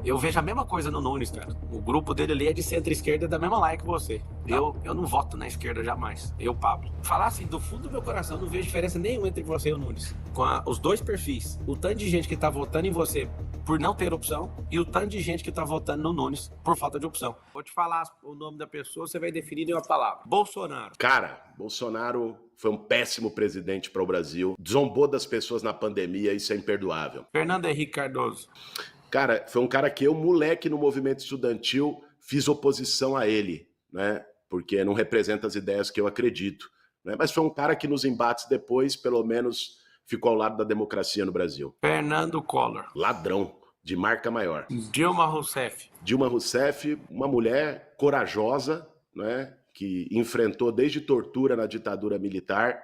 Eu vejo a mesma coisa no Nunes, cara. O grupo dele ali é de centro-esquerda, da mesma laia que você. Eu não voto na esquerda jamais. Eu, Pablo. Falar assim, do fundo do meu coração, não vejo diferença nenhuma entre você e o Nunes. Os dois perfis. O tanto de gente que tá votando em você por não ter opção e o tanto de gente que tá votando no Nunes por falta de opção. Vou te falar o nome da pessoa, você vai definir em uma palavra. Bolsonaro. Cara, Bolsonaro foi um péssimo presidente para o Brasil. Zombou das pessoas na pandemia, isso é imperdoável. Fernando Henrique Cardoso. Cara, foi um cara que eu, moleque no movimento estudantil, fiz oposição a ele, né? Porque não representa as ideias que eu acredito. Né? Mas foi um cara que nos embates depois, pelo menos, ficou ao lado da democracia no Brasil. Fernando Collor. Ladrão, de marca maior. Dilma Rousseff. Dilma Rousseff, uma mulher corajosa, né? Que enfrentou desde tortura na ditadura militar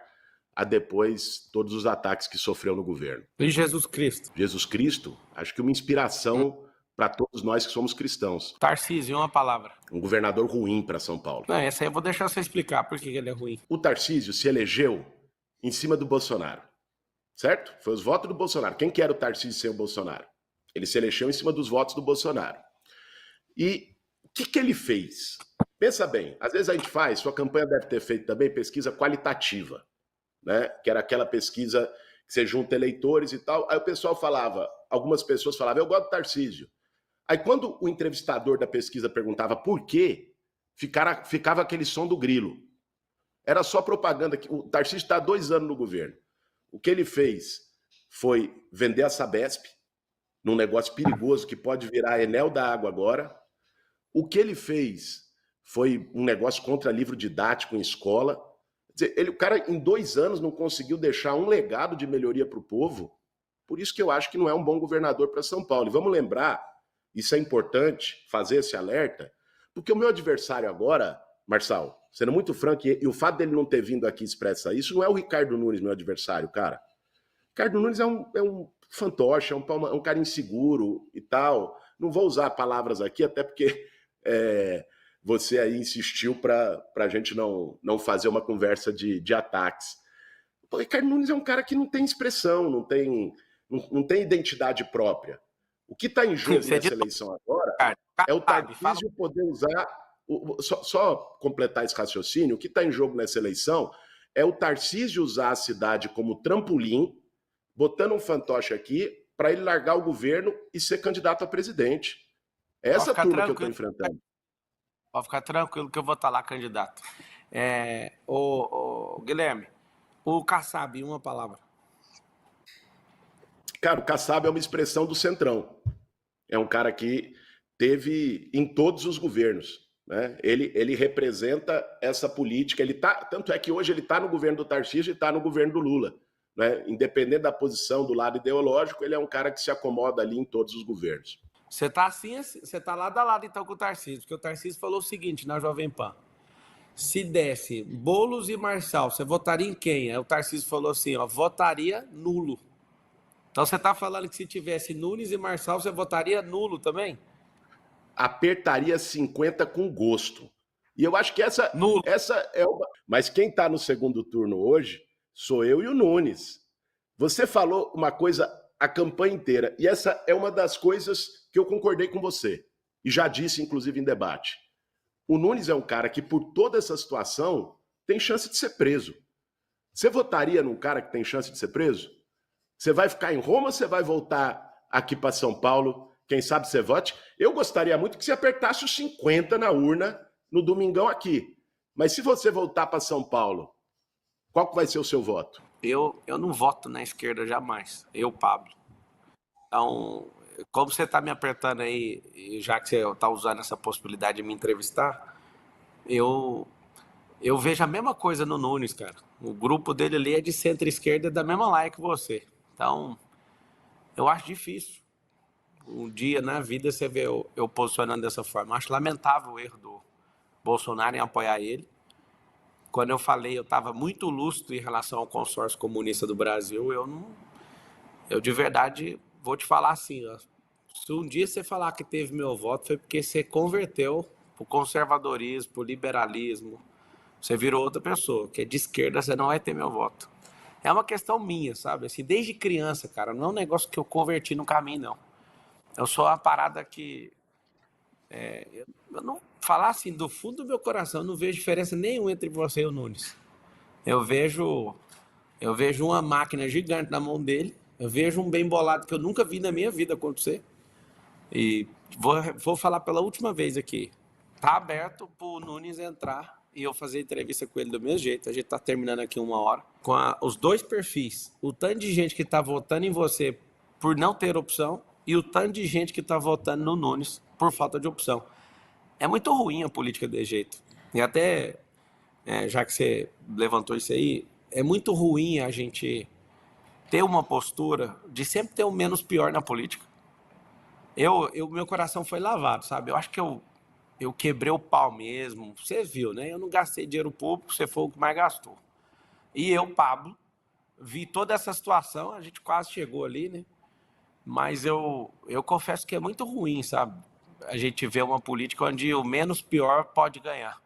a depois todos os ataques que sofreu no governo. E Jesus Cristo. Jesus Cristo, acho que uma inspiração para todos nós que somos cristãos. Tarcísio, uma palavra. Um governador ruim para São Paulo. Não, essa aí eu vou deixar você explicar por que ele é ruim. O Tarcísio se elegeu em cima do Bolsonaro, certo? Foi os votos do Bolsonaro. Quem que era o Tarcísio sem o Bolsonaro? Ele se elegeu em cima dos votos do Bolsonaro. E o que ele fez? Pensa bem, às vezes a gente faz, sua campanha deve ter feito também pesquisa qualitativa, né? Que era aquela pesquisa que você junta eleitores e tal. Aí o pessoal falava, algumas pessoas falavam, eu gosto do Tarcísio. Aí quando o entrevistador da pesquisa perguntava por quê, ficava aquele som do grilo. Era só propaganda. O Tarcísio está há 2 anos no governo. O que ele fez foi vender a Sabesp, num negócio perigoso que pode virar Enel da água agora. O que ele fez foi um negócio contra livro didático em escola. Quer dizer, o cara, em 2 anos, não conseguiu deixar um legado de melhoria para o povo. Por isso que eu acho que não é um bom governador para São Paulo. E vamos lembrar, isso é importante, fazer esse alerta, porque o meu adversário agora, Marçal, sendo muito franco, e o fato dele não ter vindo aqui expressar isso, não é o Ricardo Nunes, meu adversário, cara. Ricardo Nunes é um fantoche, é um cara inseguro e tal. Não vou usar palavras aqui, até porque você aí insistiu para a gente não fazer uma conversa de ataques. O Ricardo Nunes é um cara que não tem expressão, não tem identidade própria. O que está em jogo nessa eleição agora é o Tarcísio poder usar... Só completar esse raciocínio, o que está em jogo nessa eleição é o Tarcísio usar a cidade como trampolim, botando um fantoche aqui, para ele largar o governo e ser candidato a presidente. É essa turma que eu estou enfrentando. Pode ficar tranquilo que eu vou estar lá candidato. Guilherme, o Kassab, uma palavra. Cara, o Kassab é uma expressão do Centrão. É um cara que teve em todos os governos. Né? Ele representa essa política. Tanto é que hoje ele está no governo do Tarcísio e está no governo do Lula. Né? Independente da posição do lado ideológico, ele é um cara que se acomoda ali em todos os governos. Você está assim, você está lado a lado então com o Tarcísio, porque o Tarcísio falou o seguinte na Jovem Pan: se desse Boulos e Marçal, você votaria em quem? Aí o Tarcísio falou assim, votaria nulo. Então você está falando que se tivesse Nunes e Marçal, você votaria nulo também? Apertaria 50 com gosto. E eu acho que essa é uma... Mas quem está no segundo turno hoje sou eu e o Nunes. Você falou uma coisa a campanha inteira, e essa é uma das coisas que eu concordei com você, e já disse, inclusive, em debate. O Nunes é um cara que, por toda essa situação, tem chance de ser preso. Você votaria num cara que tem chance de ser preso? Você vai ficar em Roma ou você vai voltar aqui para São Paulo? Quem sabe você vote? Eu gostaria muito que você apertasse os 50 na urna no domingão aqui. Mas se você voltar para São Paulo, qual que vai ser o seu voto? Eu não voto na esquerda jamais. Eu, Pablo. Então, como você está me apertando aí, já que você está usando essa possibilidade de me entrevistar, eu vejo a mesma coisa no Nunes, cara. O grupo dele ali é de centro-esquerda, da mesma laia que você. Então, eu acho difícil. Um dia na vida você vê eu posicionando dessa forma. Eu acho lamentável o erro do Bolsonaro em apoiar ele. Quando eu falei, eu estava muito lúcido em relação ao consórcio comunista do Brasil. Eu de verdade vou te falar assim, se um dia você falar que teve meu voto, foi porque você converteu pro conservadorismo, pro liberalismo. Você virou outra pessoa, que é de esquerda, você não vai ter meu voto. É uma questão minha, sabe? Assim, desde criança, cara, não é um negócio que eu converti no caminho, não. Eu sou uma parada que eu não falar assim do fundo do meu coração, eu não vejo diferença nenhuma entre você e o Nunes. Eu vejo uma máquina gigante na mão dele. Eu vejo um bem bolado que eu nunca vi na minha vida acontecer. E vou falar pela última vez aqui. Tá aberto pro Nunes entrar e eu fazer entrevista com ele do mesmo jeito. A gente tá terminando aqui 1 hora. Com os dois perfis. O tanto de gente que tá votando em você por não ter opção e o tanto de gente que tá votando no Nunes por falta de opção. É muito ruim a política desse jeito. E até, já que você levantou isso aí, é muito ruim a gente ter uma postura de sempre ter o menos pior na política. Meu coração foi lavado, sabe? Eu acho que eu quebrei o pau mesmo. Você viu, né? Eu não gastei dinheiro público, você foi o que mais gastou. E eu, Pablo, vi toda essa situação, a gente quase chegou ali, né? Mas eu confesso que é muito ruim, sabe? A gente vê uma política onde o menos pior pode ganhar.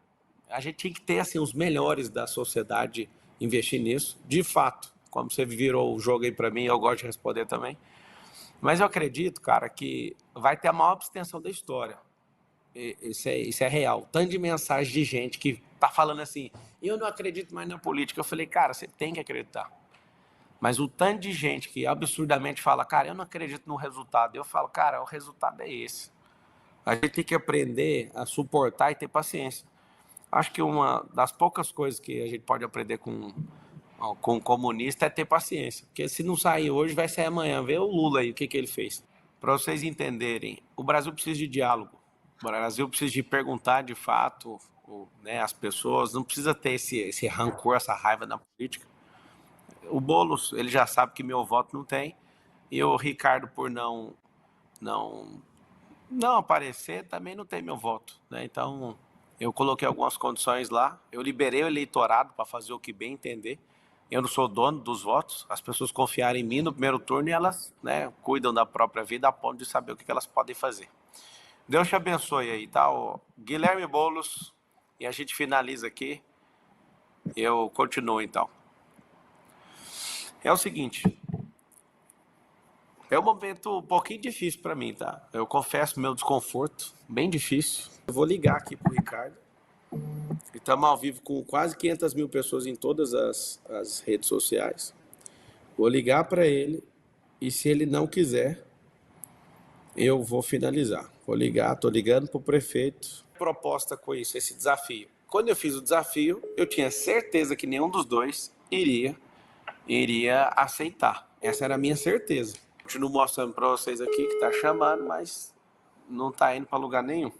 A gente tinha que ter, assim, os melhores da sociedade investir nisso, de fato. Como você virou o jogo aí para mim, eu gosto de responder também. Mas eu acredito, cara, que vai ter a maior abstenção da história. Isso é real. Tanto de mensagem de gente que tá falando assim, eu não acredito mais na política. Eu falei, cara, você tem que acreditar. Mas o tanto de gente que absurdamente fala, cara, eu não acredito no resultado. Eu falo, cara, o resultado é esse. A gente tem que aprender a suportar e ter paciência. Acho que uma das poucas coisas que a gente pode aprender com um comunista é ter paciência. Porque se não sair hoje, vai sair amanhã. Vê o Lula aí, o que ele fez. Para vocês entenderem, o Brasil precisa de diálogo. O Brasil precisa de perguntar de fato, né, as pessoas. Não precisa ter esse rancor, essa raiva na política. O Boulos, ele já sabe que meu voto não tem. E o Ricardo, por não aparecer, também não tem meu voto, né? Então, eu coloquei algumas condições lá. Eu liberei o eleitorado para fazer o que bem entender. Eu não sou dono dos votos. As pessoas confiaram em mim no primeiro turno e elas, né, cuidam da própria vida a ponto de saber o que elas podem fazer. Deus te abençoe aí, tá? O Guilherme Boulos, e a gente finaliza aqui. Eu continuo, então. É o seguinte, é um momento um pouquinho difícil para mim, tá? Eu confesso meu desconforto, bem difícil. Eu vou ligar aqui pro Ricardo. Estamos ao vivo com quase 500 mil pessoas em todas as redes sociais. Vou ligar para ele e se ele não quiser, eu vou finalizar. Vou ligar, estou ligando para o prefeito. Proposta com isso, esse desafio. Quando eu fiz o desafio, eu tinha certeza que nenhum dos dois iria aceitar. Essa era a minha certeza. Continuo mostrando para vocês aqui que está chamando, mas não está indo para lugar nenhum.